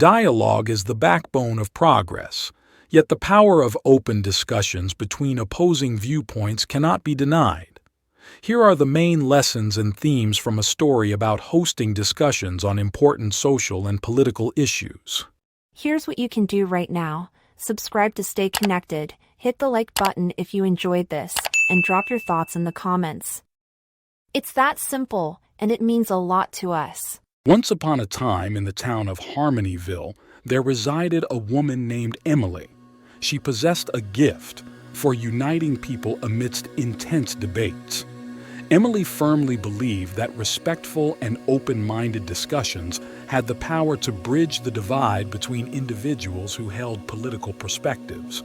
Dialogue is the backbone of progress, yet the power of open discussions between opposing viewpoints cannot be denied. Here are the main lessons and themes from a story about hosting discussions on important social and political issues. Here's what you can do right now. Subscribe to stay connected, hit the like button if you enjoyed this, and drop your thoughts in the comments. It's that simple, and it means a lot to us. Once upon a time in the town of Harmonyville, there resided a woman named Emily. She possessed a gift for uniting people amidst intense debates. Emily firmly believed that respectful and open-minded discussions had the power to bridge the divide between individuals who held political perspectives.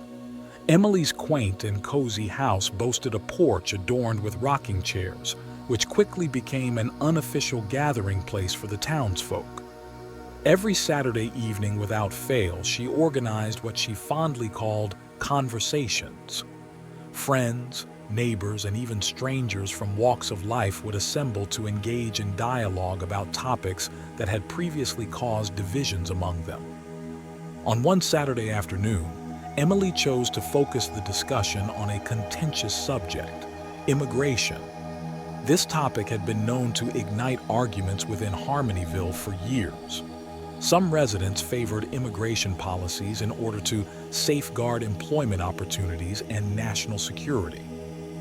Emily's quaint and cozy house boasted a porch adorned with rocking chairs, which quickly became an unofficial gathering place for the townsfolk. Every Saturday evening without fail, she organized what she fondly called conversations. Friends, neighbors, and even strangers from walks of life would assemble to engage in dialogue about topics that had previously caused divisions among them. On one Saturday afternoon, Emily chose to focus the discussion on a contentious subject: immigration. This topic had been known to ignite arguments within Harmonyville for years. Some residents favored immigration policies in order to safeguard employment opportunities and national security.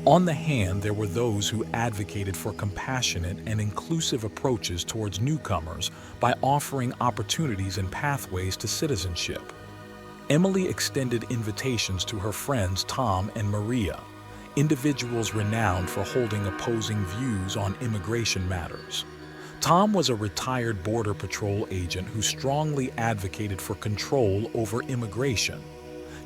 On the hand, there were those who advocated for compassionate and inclusive approaches towards newcomers by offering opportunities and pathways to citizenship. Emily extended invitations to her friends Tom and Maria, individuals renowned for holding opposing views on immigration matters. Tom was a retired Border Patrol agent who strongly advocated for control over immigration.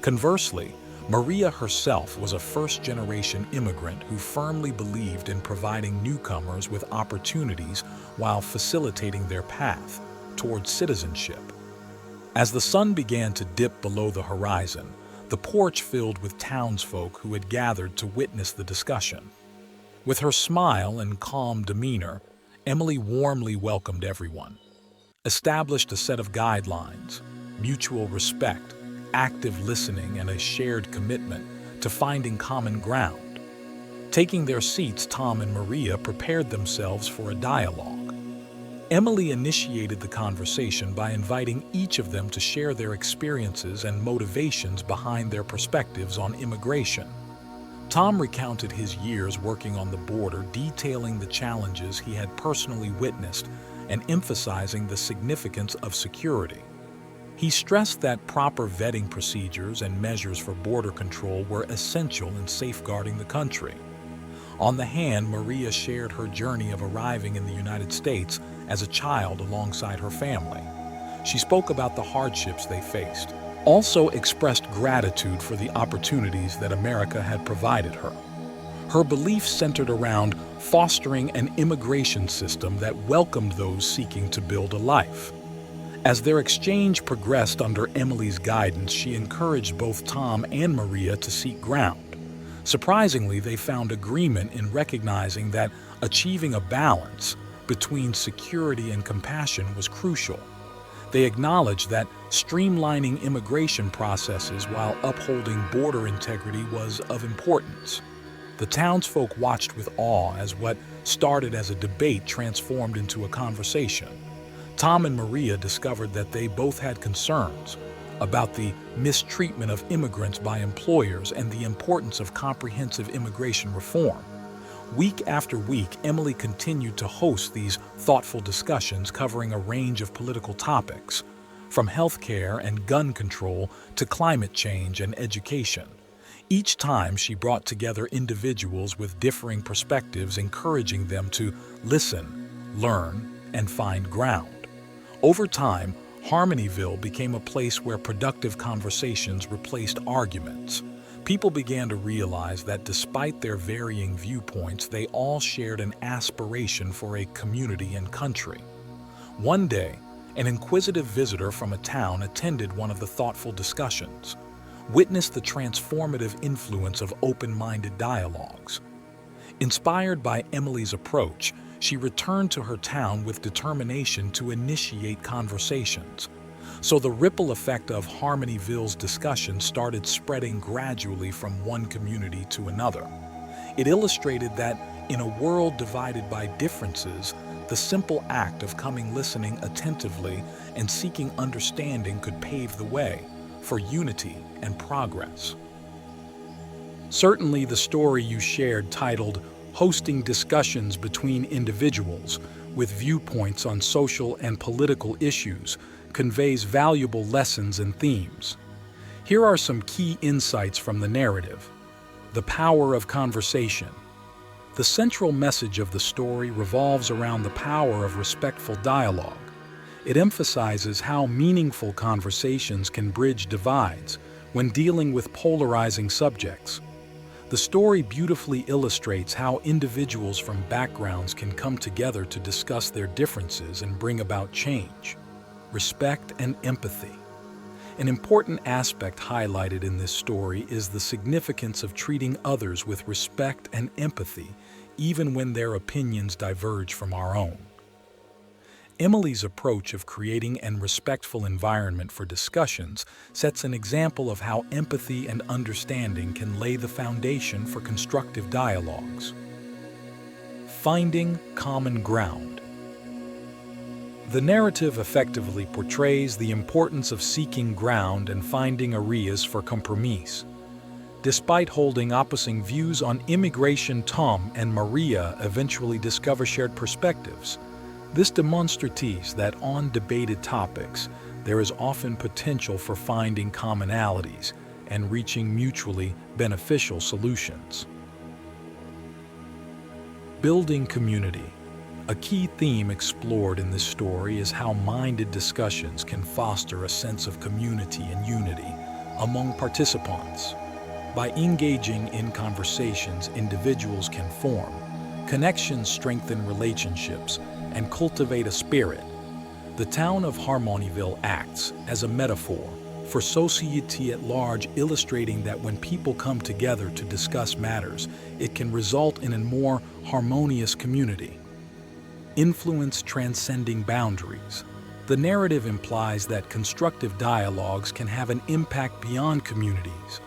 Conversely, Maria herself was a first-generation immigrant who firmly believed in providing newcomers with opportunities while facilitating their path towards citizenship. As the sun began to dip below the horizon, the porch filled with townsfolk who had gathered to witness the discussion. With her smile and calm demeanor, Emily warmly welcomed everyone, established a set of guidelines: mutual respect, active listening, and a shared commitment to finding common ground. Taking their seats, Tom and Maria prepared themselves for a dialogue. Emily initiated the conversation by inviting each of them to share their experiences and motivations behind their perspectives on immigration. Tom recounted his years working on the border, detailing the challenges he had personally witnessed and emphasizing the significance of security. He stressed that proper vetting procedures and measures for border control were essential in safeguarding the country. On the hand, Maria shared her journey of arriving in the United States as a child alongside her family. She spoke about the hardships they faced, also expressed gratitude for the opportunities that America had provided her. Her beliefs centered around fostering an immigration system that welcomed those seeking to build a life. As their exchange progressed under Emily's guidance, she encouraged both Tom and Maria to seek ground. Surprisingly, they found agreement in recognizing that achieving a balance between security and compassion was crucial. They acknowledged that streamlining immigration processes while upholding border integrity was of importance. The townsfolk watched with awe as what started as a debate transformed into a conversation. Tom and Maria discovered that they both had concerns about the mistreatment of immigrants by employers and the importance of comprehensive immigration reform. Week after week, Emily continued to host these thoughtful discussions covering a range of political topics, from healthcare and gun control to climate change and education. Each time, she brought together individuals with differing perspectives, encouraging them to listen, learn, and find ground. Over time, Harmonyville became a place where productive conversations replaced arguments. People began to realize that despite their varying viewpoints, they all shared an aspiration for a community and country. One day, an inquisitive visitor from a town attended one of the thoughtful discussions, witnessed the transformative influence of open-minded dialogues. Inspired by Emily's approach, she returned to her town with determination to initiate conversations. So the ripple effect of Harmonyville's discussion started spreading gradually from one community to another. It illustrated that in a world divided by differences, the simple act of listening attentively and seeking understanding could pave the way for unity and progress. Certainly, the story you shared, titled Hosting Discussions Between Individuals with Viewpoints on Social and Political Issues, conveys valuable lessons and themes. Here are some key insights from the narrative. The power of conversation. The central message of the story revolves around the power of respectful dialogue. It emphasizes how meaningful conversations can bridge divides when dealing with polarizing subjects. The story beautifully illustrates how individuals from backgrounds can come together to discuss their differences and bring about change. Respect and empathy. An important aspect highlighted in this story is the significance of treating others with respect and empathy, even when their opinions diverge from our own. Emily's approach of creating an respectful environment for discussions sets an example of how empathy and understanding can lay the foundation for constructive dialogues. Finding common ground. The narrative effectively portrays the importance of seeking ground and finding areas for compromise. Despite holding opposing views on immigration, Tom and Maria eventually discover shared perspectives. This demonstrates that on debated topics, there is often potential for finding commonalities and reaching mutually beneficial solutions. Building community. A key theme explored in this story is how minded discussions can foster a sense of community and unity among participants. By engaging in conversations individuals can form, connections strengthen relationships, and cultivate a spirit. The town of Harmonyville acts as a metaphor for society at large, illustrating that when people come together to discuss matters, it can result in a more harmonious community. Influence transcending boundaries. The narrative implies that constructive dialogues can have an impact beyond communities.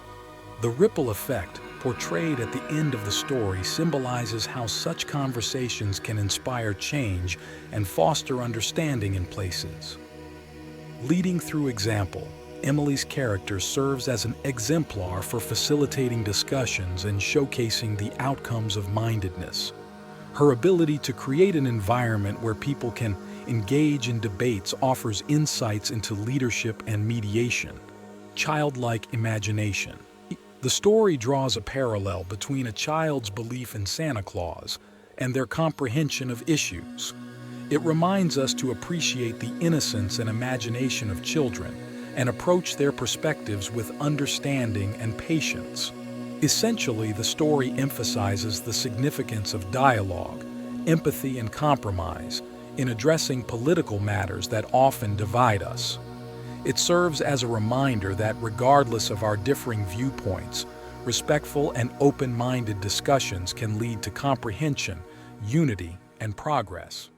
The ripple effect, portrayed at the end of the story, symbolizes how such conversations can inspire change and foster understanding in places. Leading through example, Emily's character serves as an exemplar for facilitating discussions and showcasing the outcomes of mindedness. Her ability to create an environment where people can engage in debates offers insights into leadership and mediation. Childlike imagination. The story draws a parallel between a child's belief in Santa Claus and their comprehension of issues. It reminds us to appreciate the innocence and imagination of children and approach their perspectives with understanding and patience. Essentially, the story emphasizes the significance of dialogue, empathy, and compromise in addressing political matters that often divide us. It serves as a reminder that regardless of our differing viewpoints, respectful and open-minded discussions can lead to comprehension, unity, and progress.